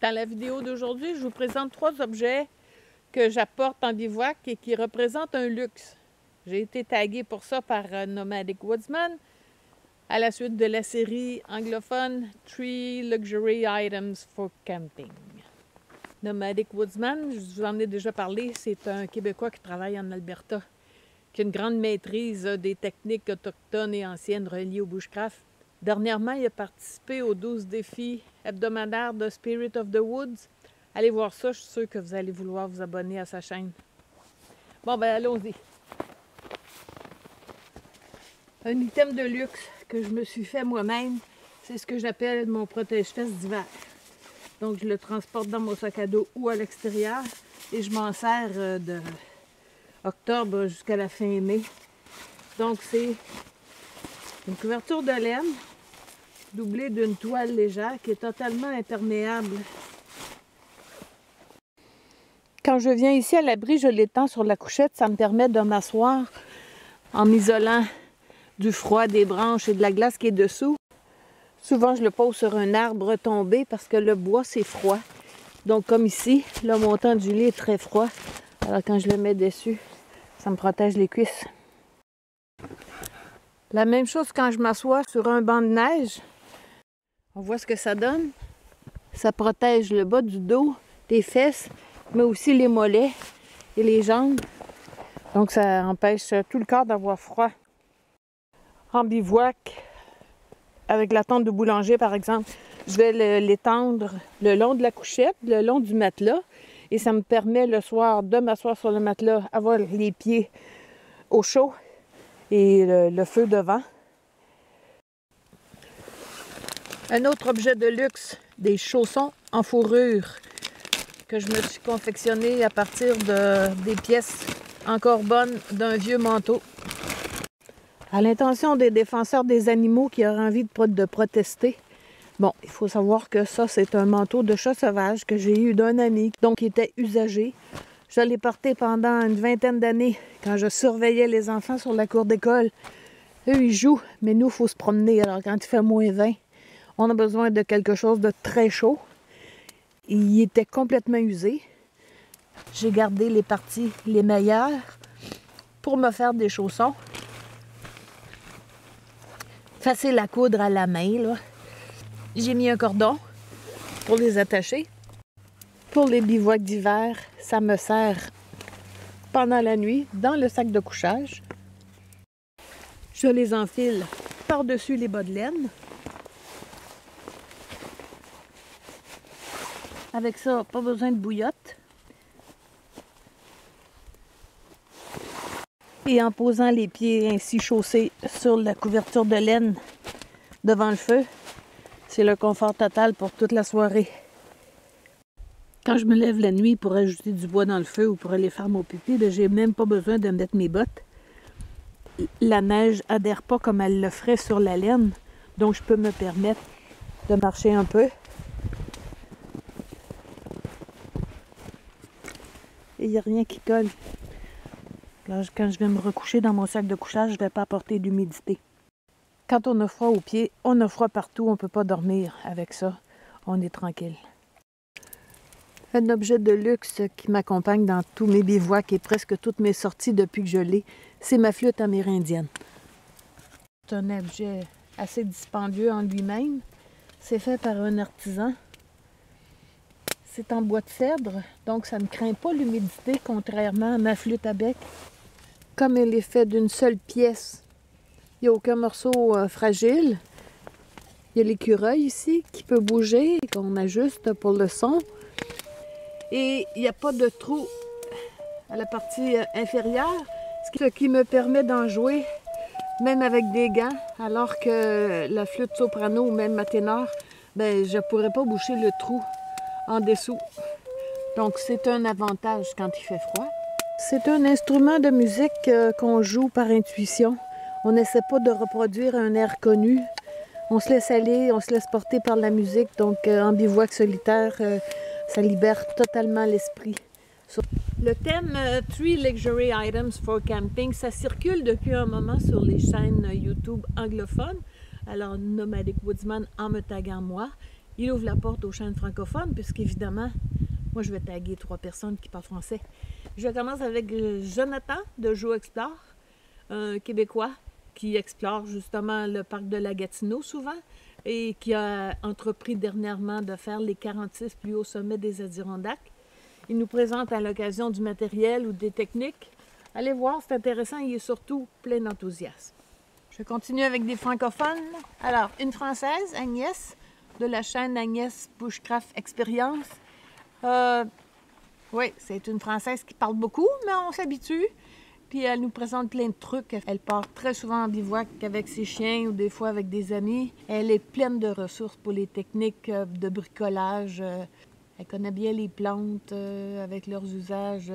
Dans la vidéo d'aujourd'hui, je vous présente 3 objets que j'apporte en bivouac et qui représentent un luxe. J'ai été taguée pour ça par Nomadic Woodsman à la suite de la série anglophone 3 Luxury Items for Camping. Nomadic Woodsman, je vous en ai déjà parlé, c'est un Québécois qui travaille en Alberta, qui a une grande maîtrise des techniques autochtones et anciennes reliées au bushcraft. Dernièrement, il a participé aux 12 défis hebdomadaires de Spirit of the Woods. Allez voir ça, je suis sûre que vous allez vouloir vous abonner à sa chaîne. Bon, ben allons-y. Un item de luxe que je me suis fait moi-même, c'est ce que j'appelle mon protège-fesses d'hiver. Donc, je le transporte dans mon sac à dos ou à l'extérieur et je m'en sers de octobre jusqu'à la fin mai. Donc, c'est une couverture de laine doublée d'une toile légère qui est totalement imperméable. Quand je viens ici à l'abri, je l'étends sur la couchette. Ça me permet de m'asseoir en m'isolant du froid, des branches et de la glace qui est dessous. Souvent, je le pose sur un arbre tombé parce que le bois, c'est froid. Donc, comme ici, le montant du lit est très froid. Alors, quand je le mets dessus, ça me protège les cuisses. La même chose quand je m'assois sur un banc de neige. On voit ce que ça donne. Ça protège le bas du dos, les fesses, mais aussi les mollets et les jambes. Donc, ça empêche tout le corps d'avoir froid. En bivouac, avec la tente de boulanger, par exemple, je vais l'étendre le long de la couchette, le long du matelas. Et ça me permet le soir de m'asseoir sur le matelas, avoir les pieds au chaud et le feu devant. Un autre objet de luxe, des chaussons en fourrure que je me suis confectionné à partir des pièces encore bonnes d'un vieux manteau. À l'intention des défenseurs des animaux qui auraient envie de protester, bon, il faut savoir que ça, c'est un manteau de chat sauvage que j'ai eu d'un ami, donc qui était usagé. Je l'ai porté pendant une vingtaine d'années quand je surveillais les enfants sur la cour d'école. Eux, ils jouent, mais nous, il faut se promener. Alors, quand il fait moins 20, on a besoin de quelque chose de très chaud. Il était complètement usé. J'ai gardé les parties les meilleures pour me faire des chaussons. Facile à coudre à la main, là. J'ai mis un cordon pour les attacher. Pour les bivouacs d'hiver, ça me sert pendant la nuit dans le sac de couchage. Je les enfile par-dessus les bas de laine. Avec ça, pas besoin de bouillotte. Et en posant les pieds ainsi chaussés sur la couverture de laine devant le feu, c'est le confort total pour toute la soirée. Quand je me lève la nuit pour ajouter du bois dans le feu ou pour aller faire mon pipi, j'ai même pas besoin de mettre mes bottes. La neige adhère pas comme elle le ferait sur la laine, donc je peux me permettre de marcher un peu. Et il n'y a rien qui colle. Quand je vais me recoucher dans mon sac de couchage, je ne vais pas apporter d'humidité. Quand on a froid aux pieds, on a froid partout, on ne peut pas dormir avec ça. On est tranquille. Un objet de luxe qui m'accompagne dans tous mes bivouacs et presque toutes mes sorties depuis que je l'ai, c'est ma flûte amérindienne. C'est un objet assez dispendieux en lui-même. C'est fait par un artisan. C'est en bois de cèdre, donc ça ne craint pas l'humidité, contrairement à ma flûte à bec. Comme elle est faite d'une seule pièce, il n'y a aucun morceau fragile. Il y a l'écureuil ici qui peut bouger et qu'on ajuste pour le son. Et il n'y a pas de trou à la partie inférieure, ce qui me permet d'en jouer même avec des gants, alors que la flûte soprano ou même ma ténor, ben, je ne pourrais pas boucher le trou en dessous. Donc, c'est un avantage quand il fait froid. C'est un instrument de musique qu'on joue par intuition. On n'essaie pas de reproduire un air connu. On se laisse aller, on se laisse porter par la musique. Donc, en bivouac solitaire, ça libère totalement l'esprit. Le thème 3 Luxury Items for Camping, ça circule depuis un moment sur les chaînes YouTube anglophones. Alors, Nomadic Woodsman en me taguant moi. il ouvre la porte aux chaînes francophones, puisqu'évidemment, moi je vais taguer 3 personnes qui parlent français. Je commence avec Jonathan de Joe Explore, un Québécois qui explore justement le parc de la Gatineau souvent et qui a entrepris dernièrement de faire les 46 plus hauts sommets des Adirondacks. Il nous présente à l'occasion du matériel ou des techniques. Allez voir, c'est intéressant, il est surtout plein d'enthousiasme. Je continue avec des francophones. Alors, une Française, Agnès, de la chaîne Agnès Bushcraft Experience. Oui, c'est une Française qui parle beaucoup, mais on s'habitue. Puis elle nous présente plein de trucs. Elle part très souvent en bivouac avec ses chiens ou des fois avec des amis. Elle est pleine de ressources pour les techniques de bricolage. Elle connaît bien les plantes avec leurs usages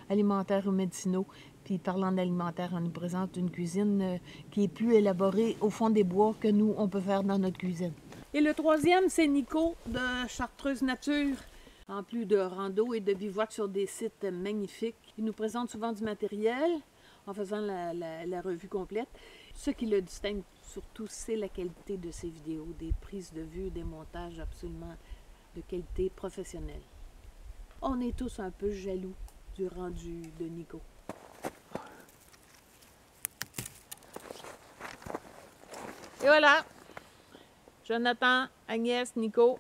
alimentaires ou médicinaux. Puis parlant d'alimentaire, elle nous présente une cuisine qui est plus élaborée au fond des bois que nous, on peut faire dans notre cuisine. Et le troisième, c'est Nico de Chartreuse Nature. En plus de rando et de bivouac sur des sites magnifiques, il nous présente souvent du matériel en faisant la revue complète. Ce qui le distingue surtout, c'est la qualité de ses vidéos, des prises de vue, des montages absolument de qualité professionnelle. On est tous un peu jaloux du rendu de Nico. Et voilà, Jonathan, Agnès, Nico,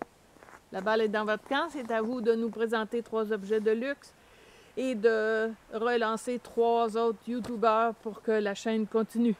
la balle est dans votre camp. C'est à vous de nous présenter 3 objets de luxe et de relancer 3 autres YouTubeurs pour que la chaîne continue.